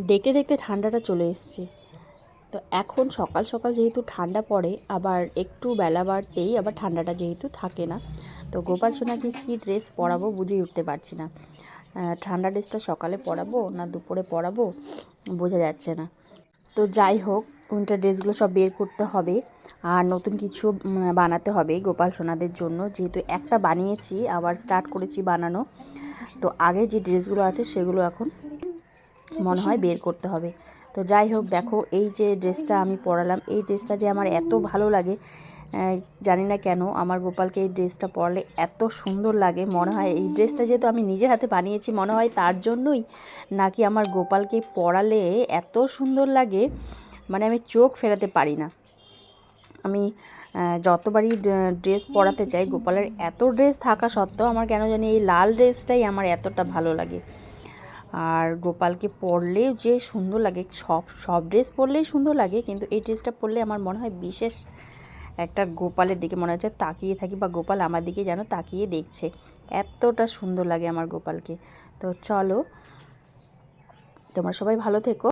দেখতে দেখতে ঠান্ডাটা চলে এসছে। তো এখন সকাল সকাল যেহেতু ঠান্ডা পড়ে, আবার একটু বেলা বাড়তেই আবার ঠান্ডাটা যেহেতু থাকে না, তো গোপাল সোনাকে কী ড্রেস পরাবো বুঝেই উঠতে পারছি না। ঠান্ডা ড্রেসটা সকালে পরাবো না দুপুরে পরাবো বোঝা যাচ্ছে না। তো যাই হোক, উইন্টার ড্রেসগুলো সব বের করতে হবে আর নতুন কিছু বানাতে হবে গোপাল সোনাদের জন্য। যেহেতু একটা বানিয়েছি, আবার স্টার্ট করেছি বানানো, তো আগে যে ড্রেসগুলো আছে সেগুলো এখন মনে হয় বের করতে হবে। তো যাই হোক, দেখো এই যে ড্রেসটা আমি পরালাম, এই ড্রেসটা যে আমার এত ভালো লাগে, জানি না কেন আমার গোপালকে এই ড্রেসটা পরালে এত সুন্দর লাগে। মনে হয় এই ড্রেসটা যেহেতু আমি নিজের হাতে বানিয়েছি, মনে হয় তার জন্যই নাকি আমার গোপালকে পরালে এত সুন্দর লাগে, মানে আমি চোখ ফেরাতে পারি না। আমি যতবারই ড্রেস পরাতে চাই গোপালের, এত ড্রেস থাকা সত্ত্বেও আমার কেন জানি এই লাল ড্রেসটাই আমার এতটা ভালো লাগে। আর গোপালকে পরলেও যে সুন্দর লাগে, সব ড্রেস পরলেই সুন্দর লাগে, কিন্তু এই ড্রেসটা পরলে আমার মনে হয় বিশেষ একটা গোপালের দিকে মনে হচ্ছে তাকিয়ে থাকি, বা গোপাল আমার দিকে যেন তাকিয়ে দেখছে, এতটা সুন্দর লাগে আমার গোপালকে। তো চলো, তোমরা সবাই ভালো থেকো।